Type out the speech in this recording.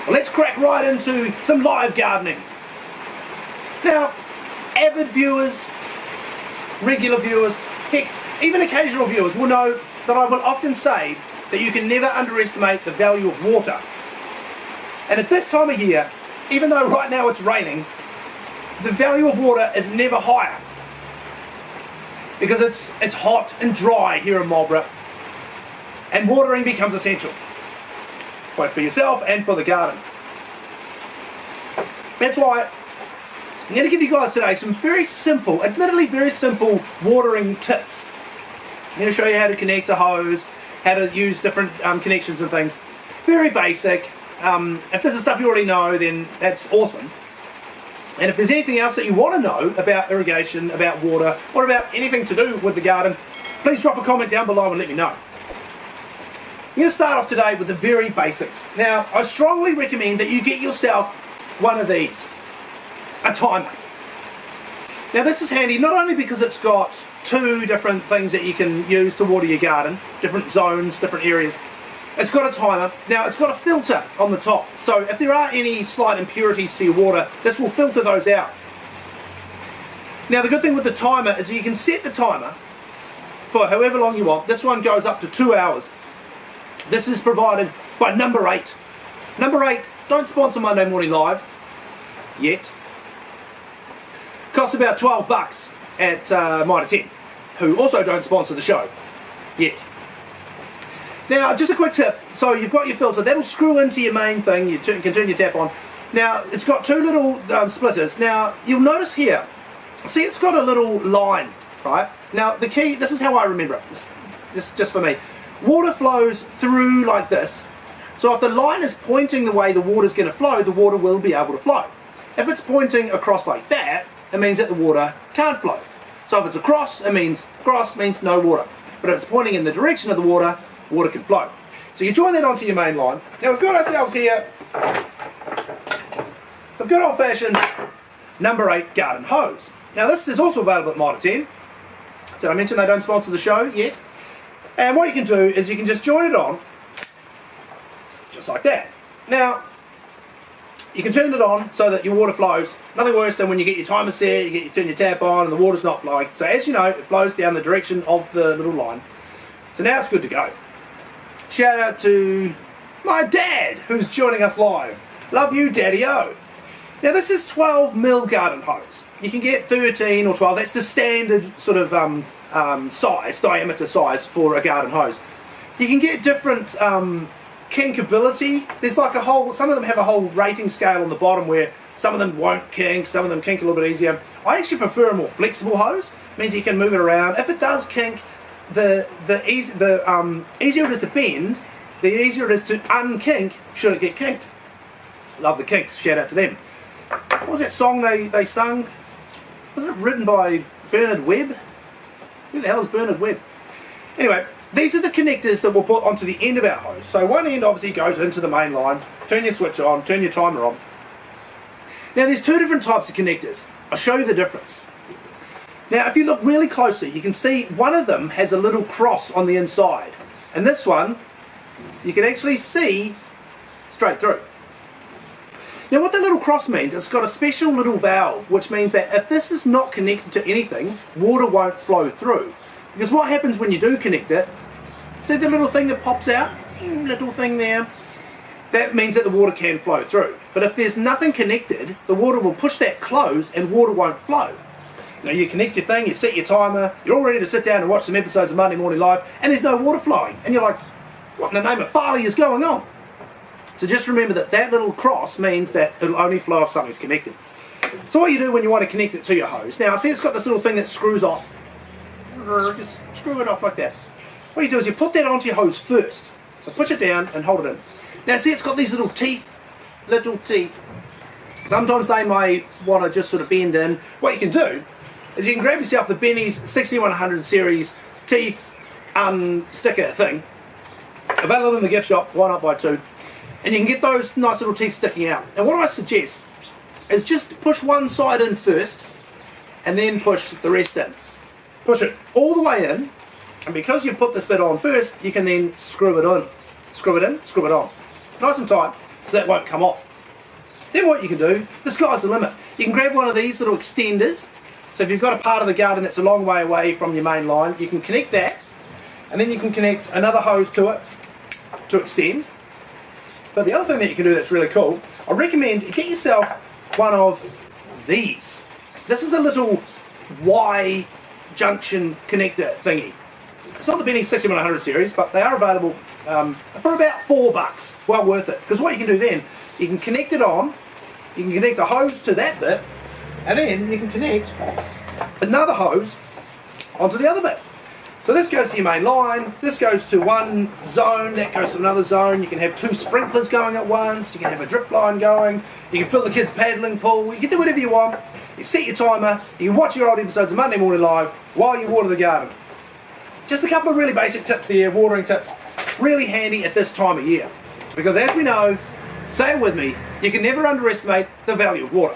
Well, let's crack right into some live gardening. Now, avid viewers, regular viewers, heck, even occasional viewers will know that I will often say that you can never underestimate the value of water. And at this time of year, even though right now it's raining, the value of water is never higher. Because it's hot and dry here in Marlborough, and watering becomes essential, both for yourself and for the garden. That's why I'm going to give you guys today some very simple, admittedly very simple watering tips. I'm going to show you how to connect a hose, how to use different connections and things. Very basic. If this is stuff you already know, then that's awesome. And if there's anything else that you want to know about irrigation, about water, or about anything to do with the garden, please drop a comment down below and let me know. I'm going to start off today with the very basics. Now, I strongly recommend that you get yourself one of these, a timer. Now this is handy not only because it's got two different things that you can use to water your garden, different zones, different areas. It's got a timer. Now it's got a filter on the top, so if there are any slight impurities to your water, this will filter those out. Now the good thing with the timer is you can set the timer for however long you want. This one goes up to 2 hours. This is provided by Number 8. Number 8 don't sponsor Monday Morning Live yet. Costs about 12 bucks at Mitre 10, who also don't sponsor the show yet. Now, just a quick tip. So you've got your filter, that'll screw into your main thing, you can turn your tap on. Now, it's got two little splitters. Now, you'll notice here, see it's got a little line, right? Now, the key, this is how I remember it, this just for me. Water flows through like this, so if the line is pointing the way the water's going to flow, the water will be able to flow. If it's pointing across like that, it means that the water can't flow. So if it's across, it means cross means no water. But if it's pointing in the direction of the water, water can flow. So you join that onto your main line. Now we've got ourselves here some good old-fashioned Number 8 garden hose. Now this is also available at Mitre 10. Did I mention they don't sponsor the show yet? And what you can do is you can just join it on, just like that. Now, you can turn it on so that your water flows. Nothing worse than when you get your timer set, you turn your tap on and the water's not flowing. So as you know, it flows down the direction of the little line. So now it's good to go. Shout out to my dad who's joining us live. Love you, Daddy-O. Now this is 12mm garden hose. You can get 13 or 12. That's the standard sort of diameter size for a garden hose. You can get different kinkability. There's like a whole, some of them have a whole rating scale on the bottom where some of them won't kink, some of them kink a little bit easier. I actually prefer a more flexible hose. It means you can move it around. If it does kink, the easier it is to bend, the easier it is to unkink should it get kinked. Love the kinks, shout out to them. What was that song they sung? Wasn't it written by Bernard Webb? Who the hell is Bernard Webb? Anyway, these are the connectors that we'll put onto the end of our hose. So one end obviously goes into the main line, turn your switch on, turn your timer on. Now there's two different types of connectors. I'll show you the difference. Now if you look really closely, you can see one of them has a little cross on the inside. And this one, you can actually see straight through. Now what the little cross means, it's got a special little valve, which means that if this is not connected to anything, water won't flow through. Because what happens when you do connect it, see the little thing that pops out? Little thing there. That means that the water can flow through. But if there's nothing connected, the water will push that closed and water won't flow. Now you connect your thing, you set your timer, you're all ready to sit down and watch some episodes of Monday Morning Live, and there's no water flowing. And you're like, what in the name of Farley is going on? So just remember that that little cross means that it'll only flow if something's connected. So what you do when you want to connect it to your hose, now see it's got this little thing that screws off. Just screw it off like that. What you do is you put that onto your hose first. So push it down and hold it in. Now see it's got these little teeth. Sometimes they may want to just sort of bend in. What you can do is you can grab yourself the Benny's 6100 series teeth sticker thing. Available in the gift shop, why not buy two? And you can get those nice little teeth sticking out. And what I suggest is just push one side in first and then push the rest in. Push it all the way in, and because you put this bit on first, you can then screw it in. Screw it in, screw it on. Nice and tight. so that won't come off. Then what you can do, the sky's the limit. You can grab one of these little extenders. So if you've got a part of the garden that's a long way away from your main line, you can connect that, and then you can connect another hose to it to extend. But the other thing that you can do that's really cool, I recommend you get yourself one of these. This is a little Y junction connector thingy. It's not the Benny 6100 series, but they are available for about $4. Well worth it. Because what you can do then, you can connect it on, you can connect a hose to that bit, and then you can connect another hose onto the other bit. So this goes to your main line, this goes to one zone, that goes to another zone. You can have 2 sprinklers going at once, you can have a drip line going, you can fill the kids' paddling pool, you can do whatever you want. You set your timer, you can watch your old episodes of Monday Morning Live while you water the garden. Just a couple of really basic tips here, watering tips, really handy at this time of year. Because as we know, say it with me, you can never underestimate the value of water.